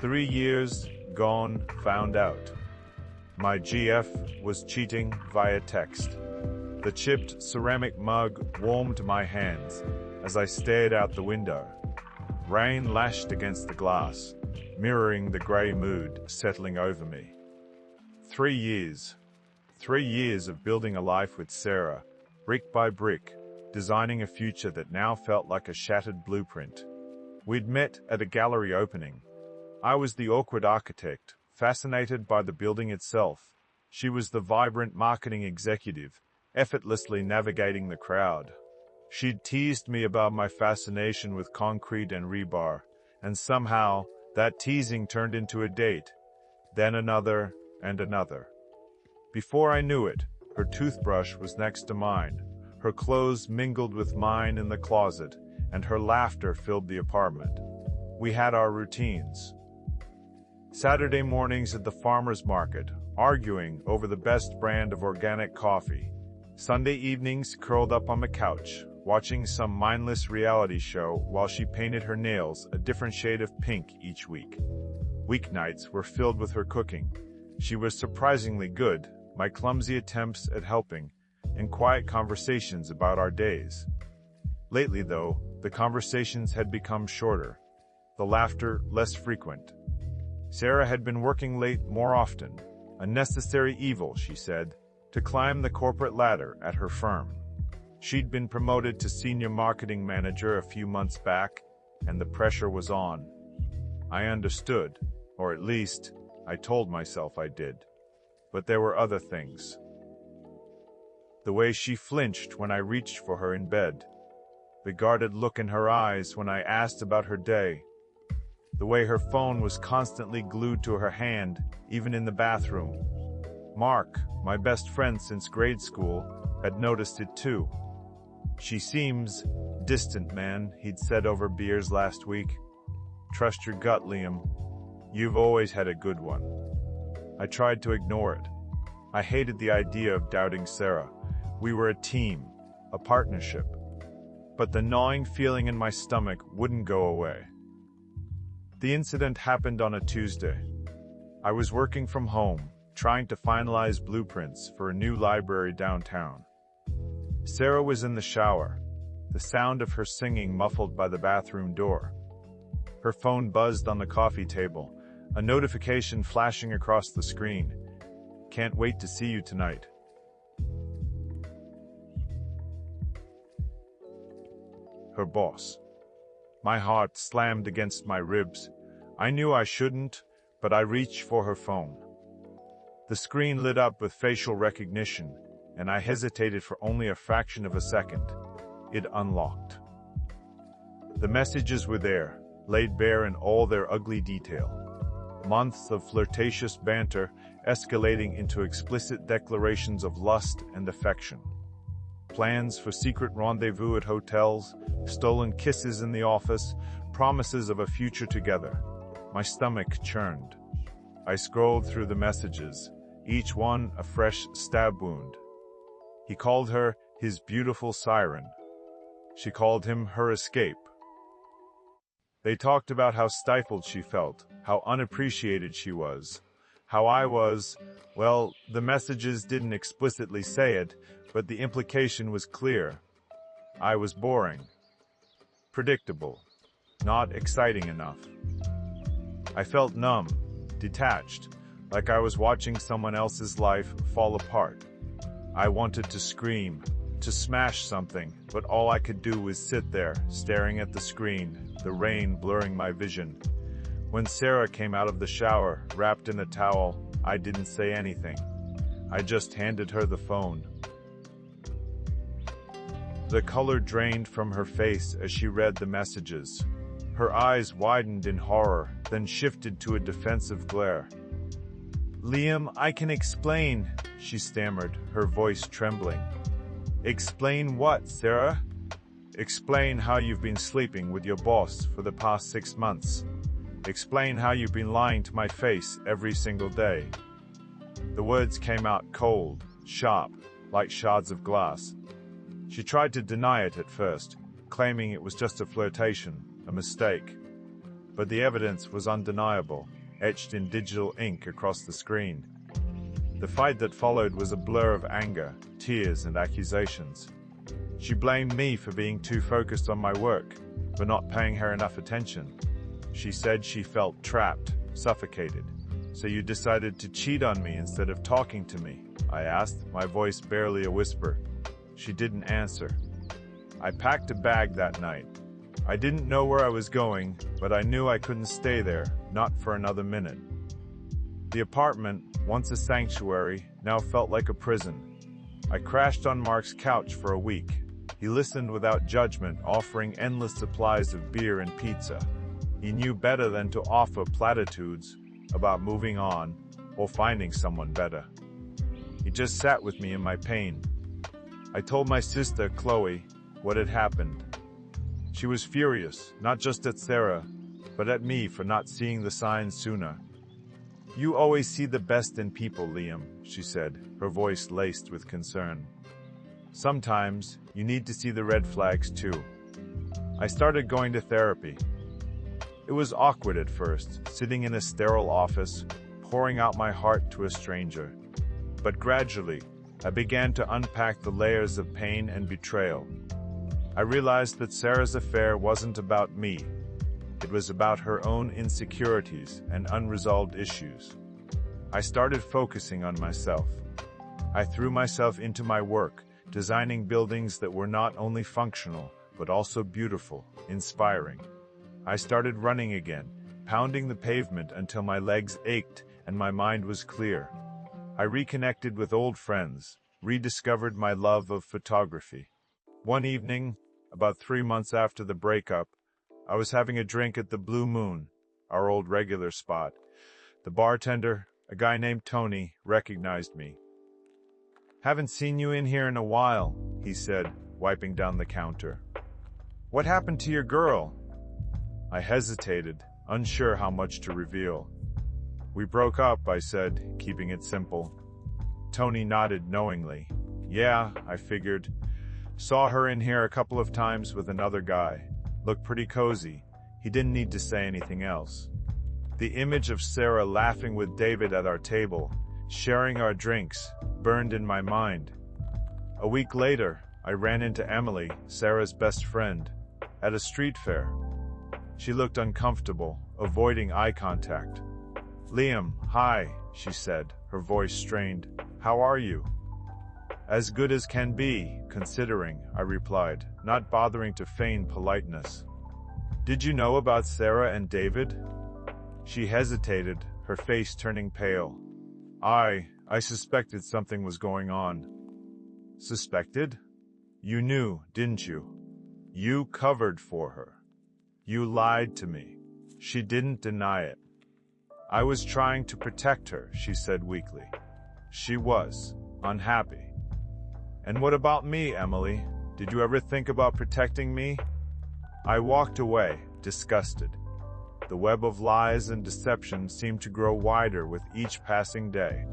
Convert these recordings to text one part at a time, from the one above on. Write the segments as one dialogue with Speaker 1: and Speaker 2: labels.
Speaker 1: 3 years, gone, found out. My GF was cheating via text. The chipped ceramic mug warmed my hands as I stared out the window. Rain lashed against the glass, mirroring the grey mood settling over me. 3 years. 3 years of building a life with Sarah, brick by brick, designing a future that now felt like a shattered blueprint. We'd met at a gallery opening. I was the awkward architect, fascinated by the building itself. She was the vibrant marketing executive, effortlessly navigating the crowd. She'd teased me about my fascination with concrete and rebar, and somehow that teasing turned into a date, then another and another. Before I knew it, her toothbrush was next to mine, her clothes mingled with mine in the closet, and her laughter filled the apartment. We had our routines. Saturday mornings at the farmer's market, arguing over the best brand of organic coffee. Sunday evenings curled up on the couch, watching some mindless reality show while she painted her nails a different shade of pink each week. Weeknights were filled with her cooking. She was surprisingly good, my clumsy attempts at helping, and quiet conversations about our days. Lately, though, the conversations had become shorter, the laughter less frequent. Sarah had been working late more often, a necessary evil, she said, to climb the corporate ladder at her firm. She'd been promoted to senior marketing manager a few months back, and the pressure was on. I understood, or at least, I told myself I did. But there were other things. The way she flinched when I reached for her in bed. The guarded look in her eyes when I asked about her day. The way her phone was constantly glued to her hand, even in the bathroom. Mark, my best friend since grade school, had noticed it too. She seems distant, man, he'd said over beers last week. Trust your gut, Liam. You've always had a good one. I tried to ignore it. I hated the idea of doubting Sarah. We were a team, a partnership. But the gnawing feeling in my stomach wouldn't go away. The incident happened on a Tuesday. I was working from home, trying to finalize blueprints for a new library downtown. Sarah was in the shower, the sound of her singing muffled by the bathroom door. Her phone buzzed on the coffee table, a notification flashing across the screen. Can't wait to see you tonight. Her boss. My heart slammed against my ribs. I knew I shouldn't, but I reached for her phone. The screen lit up with facial recognition, and I hesitated for only a fraction of a second. It unlocked. The messages were there, laid bare in all their ugly detail. Months of flirtatious banter escalating into explicit declarations of lust and affection. Plans for secret rendezvous at hotels, stolen kisses in the office, promises of a future together. My stomach churned. I scrolled through the messages, each one a fresh stab wound. He called her his beautiful siren. She called him her escape. They talked about how stifled she felt, how unappreciated she was, how I was, well, the messages didn't explicitly say it, but the implication was clear. I was boring. Predictable. Not exciting enough. I felt numb, detached, like I was watching someone else's life fall apart. I wanted to scream, to smash something, but all I could do was sit there, staring at the screen, the rain blurring my vision. When Sarah came out of the shower, wrapped in a towel, I didn't say anything. I just handed her the phone. The color drained from her face as she read the messages. Her eyes widened in horror, then shifted to a defensive glare. "Liam, I can explain," she stammered, her voice trembling. "Explain what, Sarah?" "Explain how you've been sleeping with your boss for the past 6 months. Explain how you've been lying to my face every single day." The words came out cold, sharp, like shards of glass. She tried to deny it at first, claiming it was just a flirtation, a mistake. but the evidence was undeniable, etched in digital ink across the screen. The fight that followed was a blur of anger, tears, and accusations. She blamed me for being too focused on my work, for not paying her enough attention. She said she felt trapped, suffocated. "So you decided to cheat on me instead of talking to me?" I asked, my voice barely a whisper. She didn't answer. I packed a bag that night. I didn't know where I was going, but I knew I couldn't stay there, not for another minute. The apartment, once a sanctuary, now felt like a prison. I crashed on Mark's couch for a week. He listened without judgment, offering endless supplies of beer and pizza. He knew better than to offer platitudes about moving on or finding someone better. He just sat with me in my pain. I told my sister, Chloe, what had happened. She was furious, not just at Sarah, but at me for not seeing the signs sooner. "You always see the best in people, Liam," she said, her voice laced with concern. "Sometimes, you need to see the red flags too." I started going to therapy. It was awkward at first, sitting in a sterile office, pouring out my heart to a stranger. But gradually, I began to unpack the layers of pain and betrayal. I realized that Sarah's affair wasn't about me. It was about her own insecurities and unresolved issues. I started focusing on myself. I threw myself into my work, designing buildings that were not only functional, but also beautiful, inspiring. I started running again, pounding the pavement until my legs ached and my mind was clear. I reconnected with old friends, rediscovered my love of photography. One evening, about 3 months after the breakup, I was having a drink at the Blue Moon, our old regular spot. The bartender, a guy named Tony, recognized me. "Haven't seen you in here in a while," he said, wiping down the counter. "What happened to your girl?" I hesitated, unsure how much to reveal. "We broke up," I said, keeping it simple. Tony nodded knowingly. "Yeah," I figured. "Saw her in here a couple of times with another guy. Looked pretty cozy." He didn't need to say anything else. The image of Sarah laughing with David at our table, sharing our drinks, burned in my mind. A week later, I ran into Emily, Sarah's best friend, at a street fair. She looked uncomfortable, avoiding eye contact. "Liam, hi," she said, her voice strained. "How are you?" "As good as can be, considering," I replied, not bothering to feign politeness. "Did you know about Sarah and David?" She hesitated, her face turning pale. I suspected something was going on." "Suspected? You knew, didn't you? You covered for her. You lied to me." She didn't deny it. "I was trying to protect her," she said weakly. She was unhappy. "And what about me, Emily? Did you ever think about protecting me?" I walked away, disgusted. The web of lies and deception seemed to grow wider with each passing day.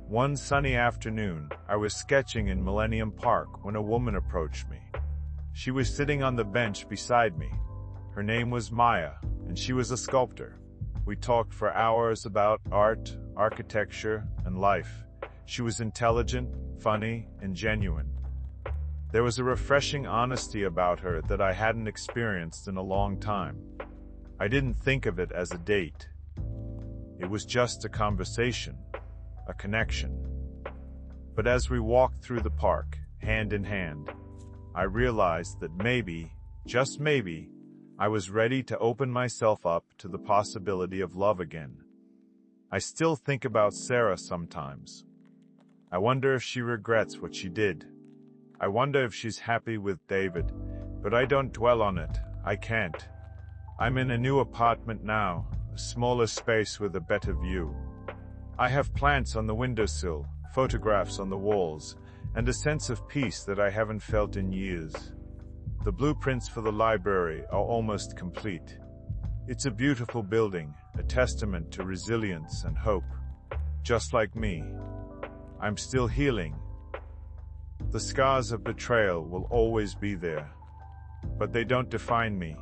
Speaker 1: One sunny afternoon, I was sketching in Millennium Park when a woman approached me. She was sitting on the bench beside me. Her name was Maya, and she was a sculptor. We talked for hours about art, architecture, and life. She was intelligent, funny, and genuine. There was a refreshing honesty about her that I hadn't experienced in a long time. I didn't think of it as a date. It was just a conversation, a connection. But as we walked through the park, hand in hand, I realized that maybe, just maybe, I was ready to open myself up to the possibility of love again. I still think about Sarah sometimes. I wonder if she regrets what she did. I wonder if she's happy with David, but I don't dwell on it. I can't. I'm in a new apartment now, a smaller space with a better view. I have plants on the windowsill, photographs on the walls, and a sense of peace that I haven't felt in years. The blueprints for the library are almost complete. It's a beautiful building, a testament to resilience and hope. Just like me. I'm still healing. The scars of betrayal will always be there. But they don't define me.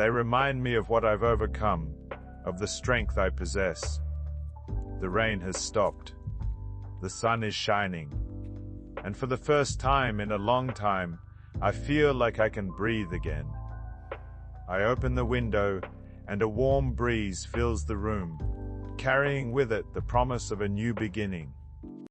Speaker 1: They remind me of what I've overcome, of the strength I possess. The rain has stopped. The sun is shining. And for the first time in a long time, I feel like I can breathe again. I open the window, and a warm breeze fills the room, carrying with it the promise of a new beginning.